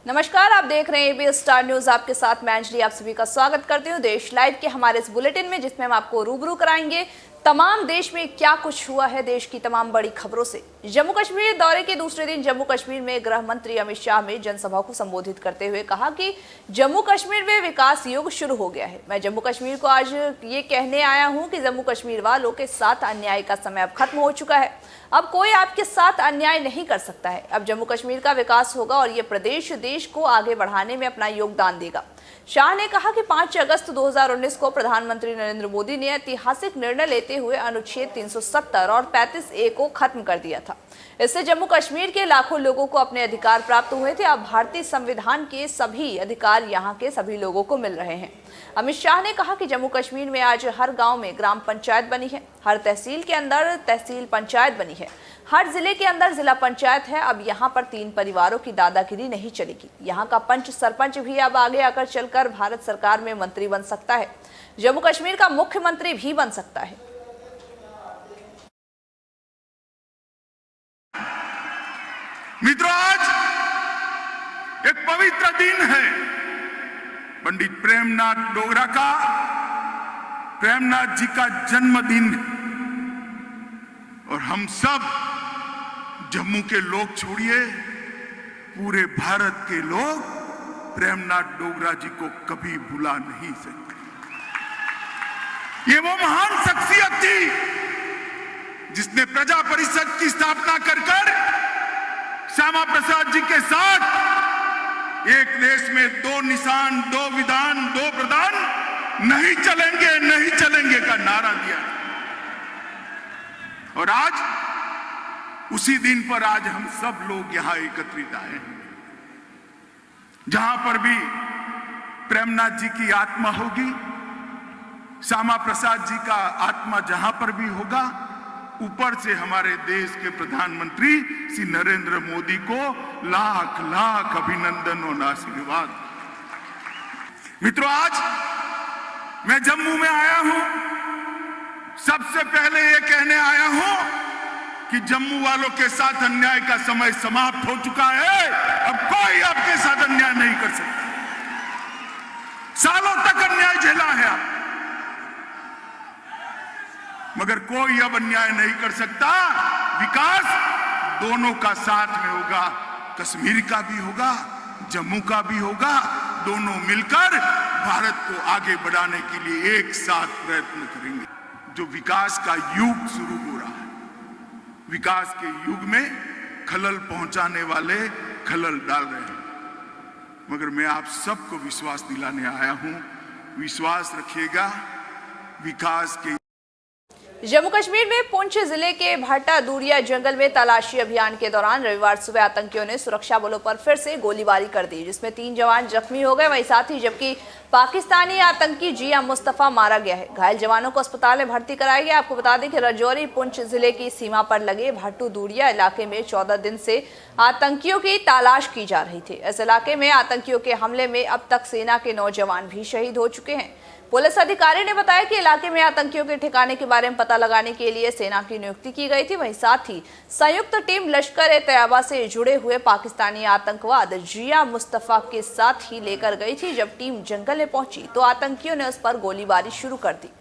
नमस्कार, आप देख रहे हैं एबीएन स्टार न्यूज। आपके साथ मैं अंजलि आप सभी का स्वागत करती हूं देश लाइव के हमारे इस बुलेटिन में, जिसमें हम आपको रूबरू कराएंगे तमाम देश में क्या कुछ हुआ है, देश की तमाम बड़ी खबरों से। जम्मू कश्मीर दौरे के दूसरे दिन जम्मू कश्मीर में गृह मंत्री अमित शाह ने जनसभा को संबोधित करते हुए कहा कि जम्मू कश्मीर में विकास युग शुरू हो गया है। मैं जम्मू कश्मीर को आज ये कहने आया हूं कि जम्मू कश्मीर वालों के साथ अन्याय का समय अब खत्म हो चुका है। अब कोई आपके साथ अन्याय नहीं कर सकता है। अब जम्मू कश्मीर का विकास होगा और ये प्रदेश देश को आगे बढ़ाने में अपना योगदान देगा। शाह ने कहा कि 5 अगस्त 2019 को प्रधानमंत्री नरेंद्र मोदी ने ऐतिहासिक निर्णय लेते हुए अनुच्छेद 370 और 35A को खत्म कर दिया था। इससे जम्मू कश्मीर के लाखों लोगों को अपने अधिकार प्राप्त हुए थे। अब भारतीय संविधान के सभी अधिकार यहाँ के सभी लोगों को मिल रहे हैं। अमित शाह ने कहा कि जम्मू कश्मीर में आज हर गांव में ग्राम पंचायत बनी है, हर तहसील के अंदर तहसील पंचायत बनी है, हर जिले के अंदर जिला पंचायत है। अब यहाँ पर 3 परिवारों की दादागिरी नहीं चलेगी। यहाँ का पंच सरपंच भी अब आगे आकर चलकर भारत सरकार में मंत्री बन सकता है, जम्मू कश्मीर का मुख्यमंत्री भी बन सकता है। मित्रों, आज एक पवित्र दिन है, पंडित प्रेमनाथ जी का जन्मदिन। और हम सब जम्मू के लोग छोड़िए, पूरे भारत के लोग प्रेमनाथ डोगरा जी को कभी भुला नहीं सकते। ये वो महान शख्सियत थी जिसने प्रजा परिषद की स्थापना कर श्यामा प्रसाद जी के साथ एक देश में 2 निशान, 2 विधान, 2 प्रधान नहीं चलेंगे का नारा दिया। और आज उसी दिन पर आज हम सब लोग यहां एकत्रित आए हैं, जहां पर भी प्रेमनाथ जी की आत्मा होगी, श्यामा प्रसाद जी का आत्मा जहां पर भी होगा, ऊपर से हमारे देश के प्रधानमंत्री श्री नरेंद्र मोदी को लाख लाख अभिनंदन और आशीर्वाद। मित्रों, आज मैं जम्मू में आया हूं, सबसे पहले ये कहने आया हूं कि जम्मू वालों के साथ अन्याय का समय समाप्त हो चुका है। अब कोई आपके साथ अन्याय नहीं कर सकता। सालों तक अन्याय झेला है आप, मगर कोई अब अन्याय नहीं कर सकता। विकास दोनों का साथ में होगा, कश्मीर का भी होगा, जम्मू का भी होगा। दोनों मिलकर भारत को आगे बढ़ाने के लिए एक साथ प्रयत्न करेंगे। जो विकास का युग शुरू हो रहा है, विकास के युग में खलल पहुंचाने वाले खलल डाल रहे हैं, मगर मैं आप सबको विश्वास दिलाने आया हूं, विश्वास रखिएगा। विकास के जम्मू कश्मीर में पुंछ जिले के भाटा दूरिया जंगल में तलाशी अभियान के दौरान रविवार सुबह आतंकियों ने सुरक्षा बलों पर फिर से गोलीबारी कर दी, जिसमें 3 जवान जख्मी हो गए। वहीं साथ ही जबकि पाकिस्तानी आतंकी जिया मुस्तफा मारा गया है। घायल जवानों को अस्पताल में भर्ती कराया गया। आपको बता दें कि राजौरी पुंछ जिले की सीमा पर लगे भाटू दूरिया इलाके में 14 दिन से आतंकियों की तलाश की जा रही थी। इस इलाके में आतंकियों के हमले में अब तक सेना के 9 जवान भी शहीद हो चुके हैं। पुलिस अधिकारी ने बताया कि इलाके में आतंकियों के ठिकाने के बारे में पता लगाने के लिए सेना की नियुक्ति की गई थी। वहीं साथ ही संयुक्त टीम लश्कर-ए-तैयबा से जुड़े हुए पाकिस्तानी आतंकवाद जिया मुस्तफा के साथ ही लेकर गई थी। जब टीम जंगल में पहुंची तो आतंकियों ने उस पर गोलीबारी शुरू कर दी।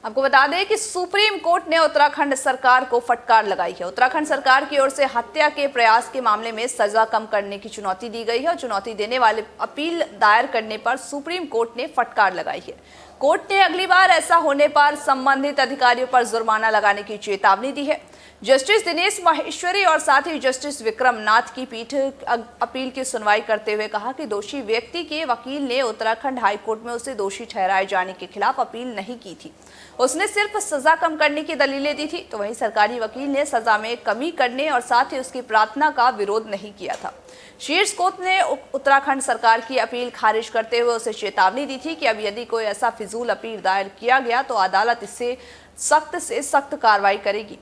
आपको बता दें कि सुप्रीम कोर्ट ने उत्तराखंड सरकार को फटकार लगाई है। उत्तराखंड सरकार की ओर से हत्या के प्रयास के मामले में सजा कम करने की चुनौती दी गई है और चुनौती देने वाले अपील दायर करने पर सुप्रीम कोर्ट ने फटकार लगाई है। कोर्ट ने अगली बार ऐसा होने पर संबंधित अधिकारियों पर जुर्माना लगाने की चेतावनी दी है। जस्टिस दिनेश माहेश्वरी और साथ ही जस्टिस विक्रम नाथ की पीठ अपील की सुनवाई करते हुए कहा कि दोषी व्यक्ति के वकील ने उत्तराखंड हाईकोर्ट में उसे दोषी ठहराए जाने के खिलाफ अपील नहीं की थी। उसने सिर्फ सजा कम करने की दलीलें दी थी। तो वहीं सरकारी वकील ने सजा में कमी करने और साथ ही उसकी प्रार्थना का विरोध नहीं किया था। शीर्ष कोर्ट ने उत्तराखंड सरकार की अपील खारिज करते हुए उसे चेतावनी दी थी कि अब यदि कोई ऐसा फिजूल अपील दायर किया गया तो अदालत इससे सख्त से सख्त कार्रवाई करेगी।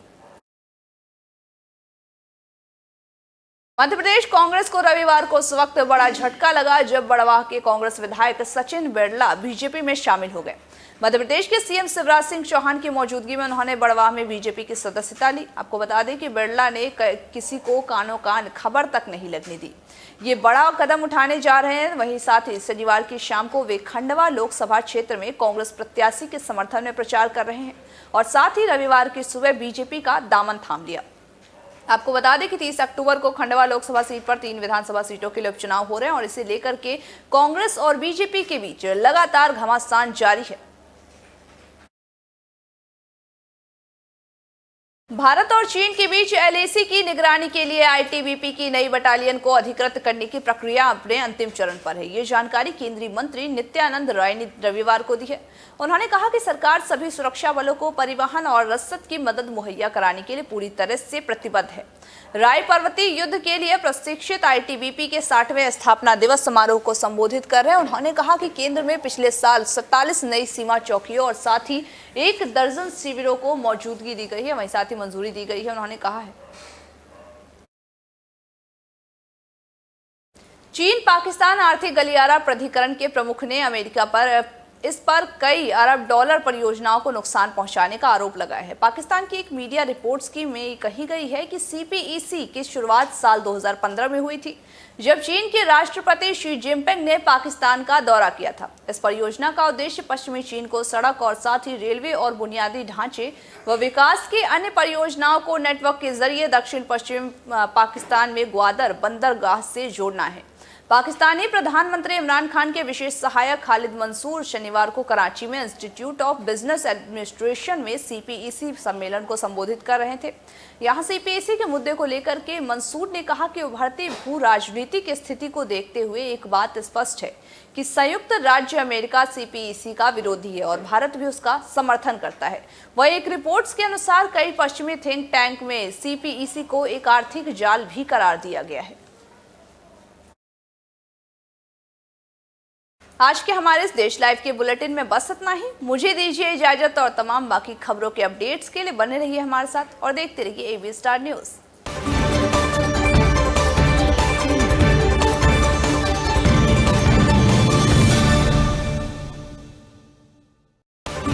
मध्य प्रदेश कांग्रेस को रविवार को उस वक्त बड़ा झटका लगा जब बड़वाह के कांग्रेस विधायक सचिन बिरला बीजेपी में शामिल हो गए। मध्य प्रदेश के सीएम शिवराज सिंह चौहान की मौजूदगी में उन्होंने बड़वाह में बीजेपी की सदस्यता ली। आपको बता दें कि बिरला ने किसी को कानो कान खबर तक नहीं लगने दी। ये बड़ा कदम उठाने जा रहे हैं। वहीं साथ ही शनिवार की शाम को वे खंडवा लोकसभा क्षेत्र में कांग्रेस प्रत्याशी के समर्थन में प्रचार कर रहे हैं और साथ ही रविवार की सुबह बीजेपी का दामन थाम लिया। आपको बता दें कि 30 अक्टूबर को खंडवा लोकसभा सीट पर 3 विधानसभा सीटों के लिए उपचुनाव हो रहे हैं और इसे लेकर के कांग्रेस और बीजेपी के बीच लगातार घमासान जारी है। भारत और चीन के बीच एलएसी की निगरानी के लिए आईटीबीपी की नई बटालियन को अधिकृत करने की प्रक्रिया अपने अंतिम चरण पर है। ये जानकारी केंद्रीय मंत्री नित्यानंद राय ने रविवार को दी है। उन्होंने कहा कि सरकार सभी सुरक्षा बलों को परिवहन और रसद की मदद मुहैया कराने के लिए पूरी तरह से प्रतिबद्ध है। राय पर्वतीय युद्ध के लिए प्रशिक्षित आईटीबीपी के 60वें स्थापना दिवस समारोह को संबोधित कर रहे हैं। उन्होंने कहा कि केंद्र में पिछले साल 47 नई सीमा चौकियों और साथ ही 1 दर्जन शिविरों को मौजूदगी दी गई है, वहीं साथ ही मंजूरी दी गई है। उन्होंने कहा है चीन पाकिस्तान आर्थिक गलियारा प्राधिकरण के प्रमुख ने अमेरिका पर कई अरब डॉलर परियोजनाओं को नुकसान पहुंचाने का आरोप लगाया है। पाकिस्तान की एक मीडिया रिपोर्ट्स में कही गई है कि सीपीईसी की शुरुआत साल 2015 में हुई थी, जब चीन के राष्ट्रपति शी जिनपिंग ने पाकिस्तान का दौरा किया था। इस परियोजना का उद्देश्य पश्चिमी चीन को सड़क और साथ ही रेलवे और बुनियादी ढांचे व विकास की अन्य परियोजनाओं को नेटवर्क के जरिए दक्षिण पश्चिम पाकिस्तान में ग्वादर बंदरगाह से जोड़ना है। पाकिस्तानी प्रधानमंत्री इमरान खान के विशेष सहायक खालिद मंसूर शनिवार को कराची में इंस्टीट्यूट ऑफ बिजनेस एडमिनिस्ट्रेशन में सीपीईसी सम्मेलन को संबोधित कर रहे थे। यहां सीपीईसी के मुद्दे को लेकर के मंसूर ने कहा कि उभरती भू राजनीतिक स्थिति को देखते हुए एक बात स्पष्ट है कि संयुक्त राज्य अमेरिका सीपीईसी का विरोधी है और भारत भी उसका समर्थन करता है। वह एक रिपोर्ट्स के अनुसार कई पश्चिमी थिंक टैंक में सीपीईसी को एक आर्थिक जाल भी करार दिया गया है। आज के हमारे इस देश लाइव के बुलेटिन में बस इतना ही। मुझे दीजिए इजाजत और तमाम बाकी खबरों के अपडेट्स के लिए बने रहिए हमारे साथ और देखते रहिए एबी स्टार न्यूज़।